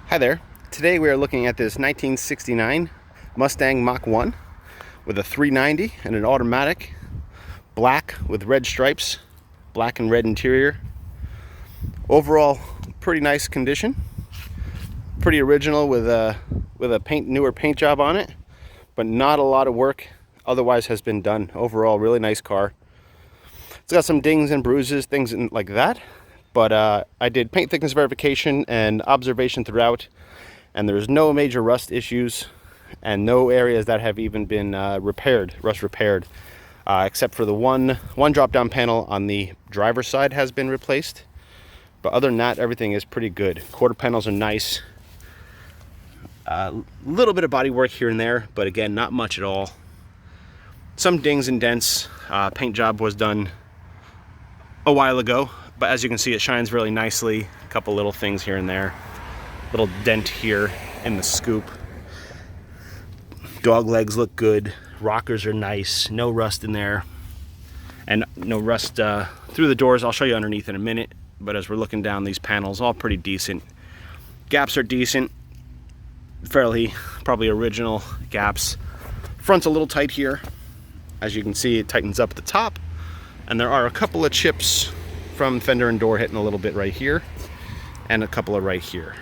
Hi there. Today we are looking at this 1969 Mustang Mach 1 with a 390 and an automatic, black with red stripes, black and red interior. Overall, pretty nice condition. Pretty original with a newer paint job on it, but not a lot of work otherwise has been done. Overall, really nice car. It's got some dings and bruises, things like that. But I did paint thickness verification and observation throughout, and there's no major rust issues and no areas that have even been rust repaired, except for the one drop down panel on the driver's side has been replaced. But other than that, everything is pretty good. Quarter panels are nice. A little bit of body work here and there, but again, not much at all. Some dings and dents. Paint job was done a while ago, but as you can see, it shines really nicely. A couple little things here and there. Little dent here in the scoop. Dog legs look good. Rockers are nice. No rust in there. And no rust through the doors. I'll show you underneath in a minute. But as we're looking down these panels, all pretty decent. Gaps are decent. Fairly, probably original gaps. Front's a little tight here. As you can see, it tightens up at the top. And there are a couple of chips from fender and door hitting a little bit right here, and a couple of right here.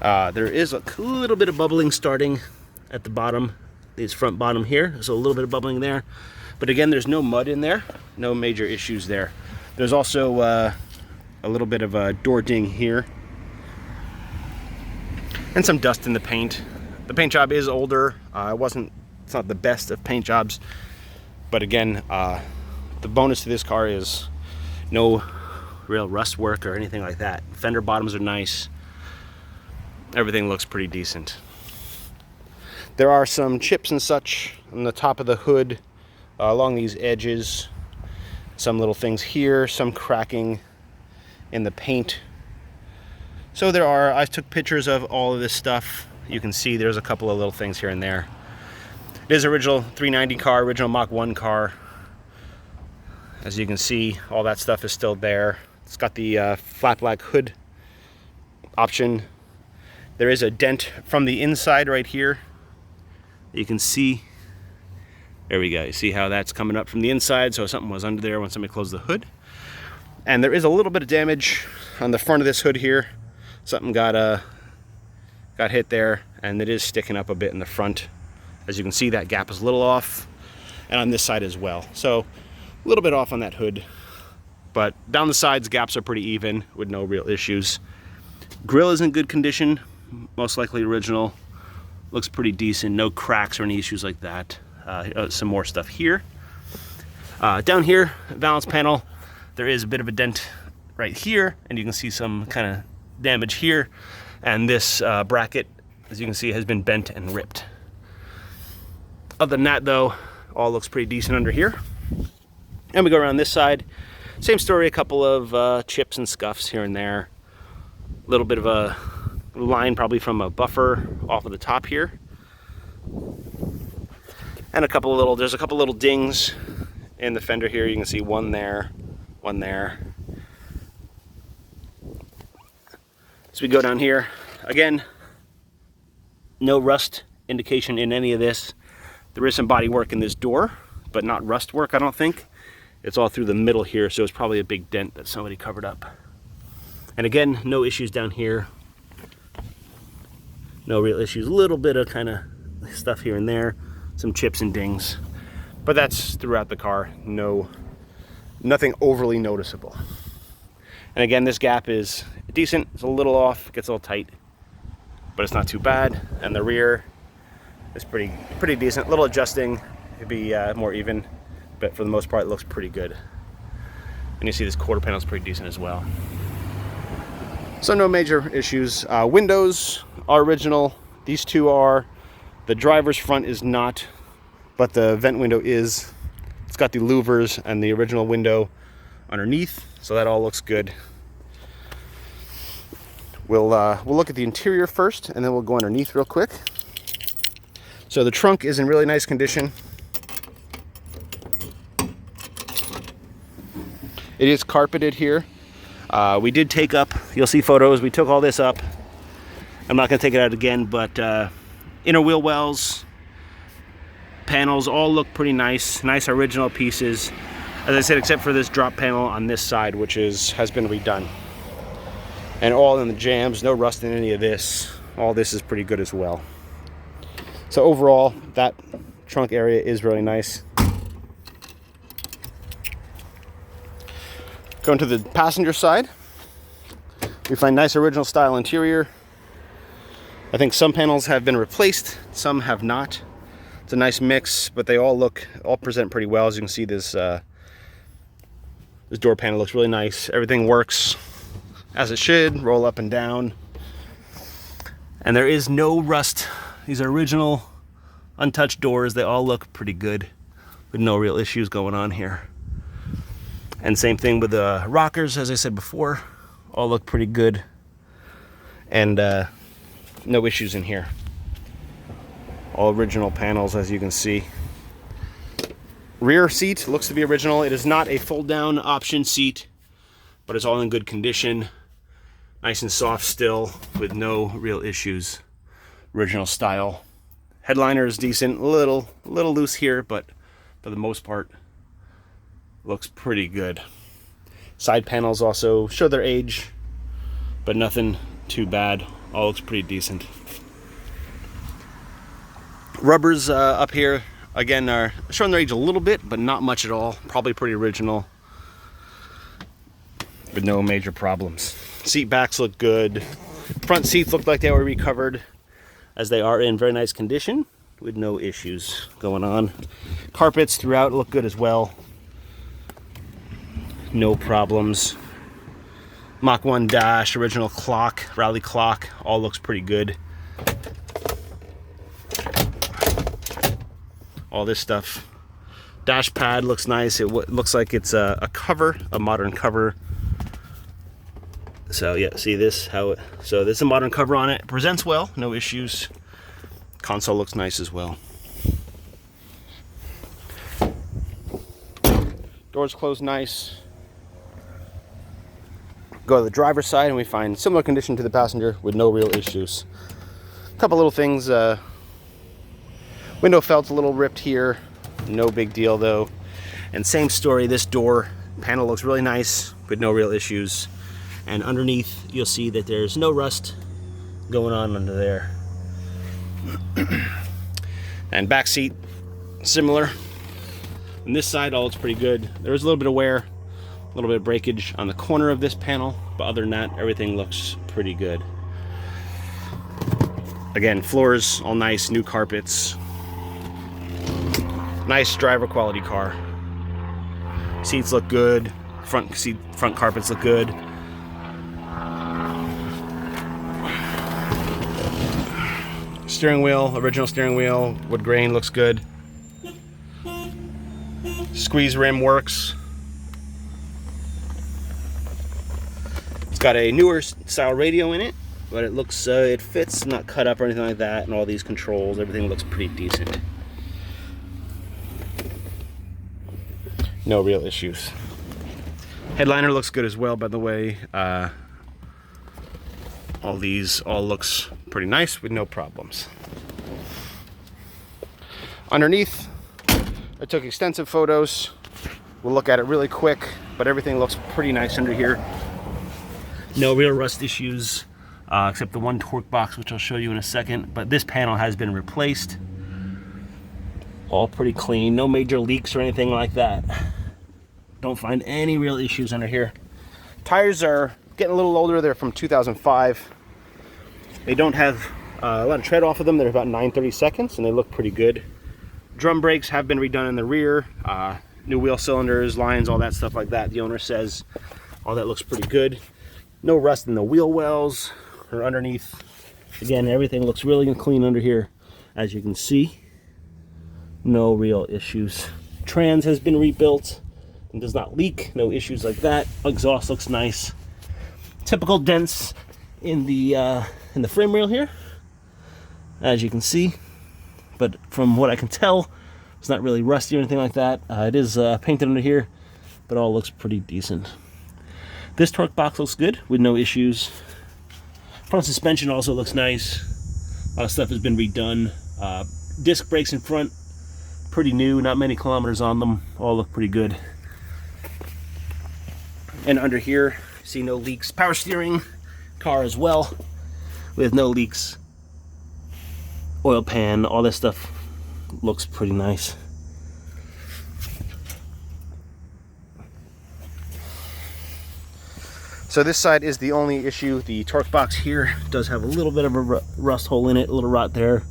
There is a little bit of bubbling starting at the bottom, these front bottom here, so a little bit of bubbling there. But again, there's no mud in there, no major issues there. There's also a little bit of a door ding here, and some dust in the paint. The paint job is older. It's not the best of paint jobs, but again, the bonus to this car is no real rust work or anything like that. Fender bottoms are nice. Everything looks pretty decent. There are some chips and such on the top of the hood, along these edges. Some little things here, some cracking in the paint. So I took pictures of all of this stuff. You can see there's a couple of little things here and there. It is original 390 car, original Mach 1 car. As you can see, all that stuff is still there. It's got the flat black hood option. There is a dent from the inside right here. You can see, there we go. You see how that's coming up from the inside, so something was under there when somebody closed the hood. And there is a little bit of damage on the front of this hood here. Something got hit there, and it is sticking up a bit in the front. As you can see, that gap is a little off, and on this side as well. So a little bit off on that hood, but down the sides, gaps are pretty even with no real issues. Grill is in good condition, most likely original. Looks pretty decent, no cracks or any issues like that. Some more stuff here. Down here, valance panel, there is a bit of a dent right here, and you can see some kind of damage here. And this bracket, as you can see, has been bent and ripped. Other than that, though, all looks pretty decent under here. And we go around this side, same story, a couple of chips and scuffs here and there. A little bit of a line probably from a buffer off of the top here. And there's a couple little dings in the fender here. You can see one there, one there. As we go down here, again, no rust indication in any of this. There is some body work in this door, but not rust work, I don't think. It's all through the middle here, so it's probably a big dent that somebody covered up. And again, no issues down here. No real issues. A little bit of kind of stuff here and there. Some chips and dings. But that's throughout the car. Nothing overly noticeable. And again, this gap is decent. It's a little off, gets a little tight, but it's not too bad. And the rear is pretty decent. A little adjusting, it'd be more even. But for the most part, it looks pretty good. And you see this quarter panel is pretty decent as well. So no major issues. Windows are original. These two are. The driver's front is not, but the vent window is. It's got the louvers and the original window underneath, so that all looks good. We'll look at the interior first, and then we'll go underneath real quick. So the trunk is in really nice condition. It is carpeted here. We did take up, you'll see photos, we took all this up I'm not going to take it out again, but inner wheel wells, panels all look pretty nice. Nice original pieces. As I said, except for this drop panel on this side, which has been redone. And all in the jambs, no rust in any of this. All this is pretty good as well. So overall, that trunk area is really nice. Going to the passenger side, we find nice original style interior. I think some panels have been replaced, some have not. It's a nice mix, but they all present pretty well. As you can see, this door panel looks really nice. Everything works as it should, roll up and down. And there is no rust. These are original, untouched doors. They all look pretty good with no real issues going on here. And same thing with the rockers, as I said before, all look pretty good. And no issues in here. All original panels, as you can see. Rear seat looks to be original. It is not a fold-down option seat, but it's all in good condition. Nice and soft still, with no real issues. Original style. Headliner is decent, a little loose here, but for the most part, looks pretty good. Side panels also show their age, but nothing too bad. All looks pretty decent. Rubbers up here, again, are showing their age a little bit, but not much at all. Probably pretty original, with no major problems. Seat backs look good. Front seats look like they were recovered, as they are in very nice condition, with no issues going on. Carpets throughout look good as well. No problems. Mach 1 dash, original clock, rally clock, all looks pretty good. All this stuff. Dash pad looks nice. It looks like it's a cover, a modern cover. So yeah, see this, so there's a modern cover on it. It presents well, no issues. Console looks nice as well. Doors close nice. Go to the driver's side and we find similar condition to the passenger with no real issues. A couple little things, window felt's a little ripped here, no big deal though. And same story, this door panel looks really nice with no real issues. And underneath you'll see that there's no rust going on under there. And back seat, similar. On this side all looks pretty good. There's a little bit of wear, a little bit of breakage on the corner of this panel, but other than that, everything looks pretty good. Again, floors all nice, new carpets. Nice driver quality car. Seats look good. Front carpets look good. Steering wheel, original steering wheel, wood grain looks good. Squeeze rim works. It's got a newer style radio in it, but it looks, it fits, not cut up or anything like that, and all these controls, everything looks pretty decent. No real issues. Headliner looks good as well, by the way. All looks pretty nice with no problems. Underneath, I took extensive photos. We'll look at it really quick, but everything looks pretty nice under here. No real rust issues, except the one torque box, which I'll show you in a second. But this panel has been replaced. All pretty clean, no major leaks or anything like that. Don't find any real issues under here. Tires are getting a little older. They're from 2005. They don't have a lot of tread off of them. They're about 9/32, and they look pretty good. Drum brakes have been redone in the rear. New wheel cylinders, lines, all that stuff like that. The owner says all that looks pretty good. No rust in the wheel wells or underneath. Again, everything looks really clean under here, as you can see. No real issues. Trans has been rebuilt and does not leak. No issues like that. Exhaust looks nice. Typical dents in the frame rail here, as you can see. But from what I can tell, it's not really rusty or anything like that. It is painted under here, but all looks pretty decent. This torque box looks good with no issues. Front suspension also looks nice. A lot of stuff has been redone. Disc brakes in front, pretty new, not many kilometers on them. All look pretty good. And under here, see no leaks. Power steering, car as well, with no leaks. Oil pan, all this stuff looks pretty nice. So this side is the only issue. The torque box here does have a little bit of a rust hole in it, a little rot there,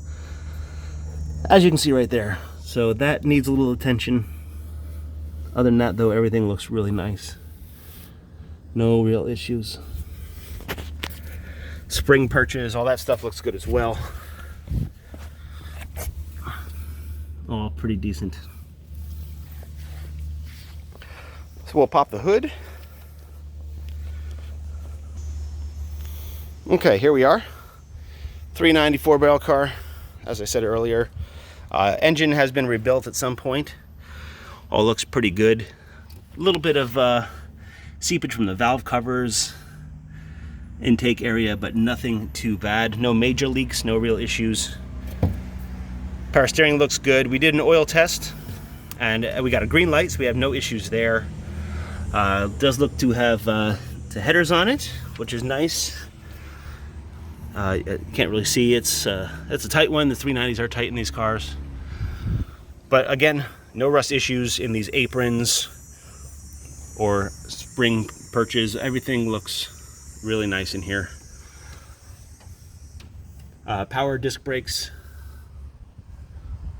as you can see right there. So that needs a little attention. Other than that though, everything looks really nice. No real issues. Spring perches, all that stuff looks good as well. All pretty decent. So we'll pop the hood. Okay, here we are. 394 barrel car, as I said earlier. Engine has been rebuilt at some point. All looks pretty good. A little bit of seepage from the valve covers, intake area, but nothing too bad. No major leaks, no real issues. Power steering looks good. We did an oil test and we got a green light, so we have no issues there. Does look to have the headers on it, which is nice. You can't really see. It's a tight one. The 390s are tight in these cars. But again, no rust issues in these aprons or spring perches. Everything looks really nice in here. Power disc brakes,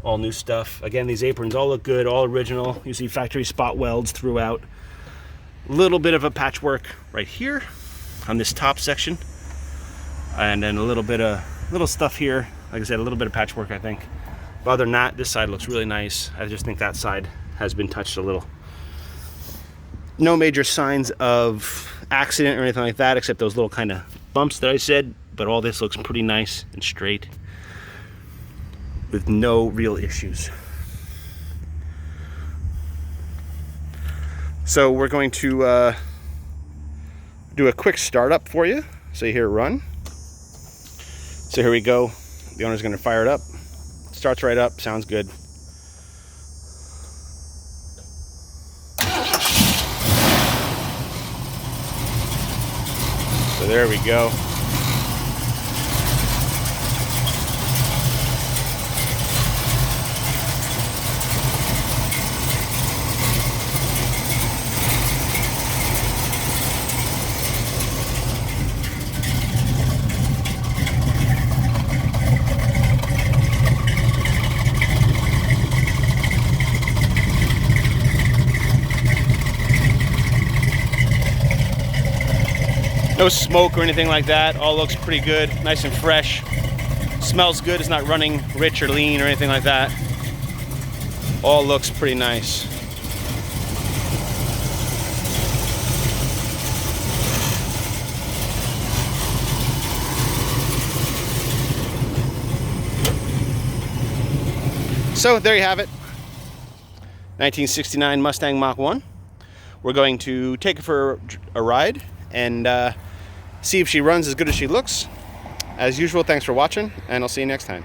all new stuff. Again, these aprons all look good, all original. You see factory spot welds throughout. A little bit of a patchwork right here on this top section. And then a little bit of little stuff here. Like I said, a little bit of patchwork, I think. But other than that, this side looks really nice. I just think that side has been touched a little. No major signs of accident or anything like that, except those little kind of bumps that I said. But all this looks pretty nice and straight, with no real issues. So we're going to do a quick startup for you, so you hear it run. So here we go. The owner's going to fire it up. Starts right up, sounds good. So there we go. No smoke or anything like that. All looks pretty good, nice and fresh. Smells good. It's not running rich or lean or anything like that. All looks pretty nice. So there you have it. 1969 Mustang Mach 1. We're going to take it for a ride and see if she runs as good as she looks. As usual, thanks for watching, and I'll see you next time.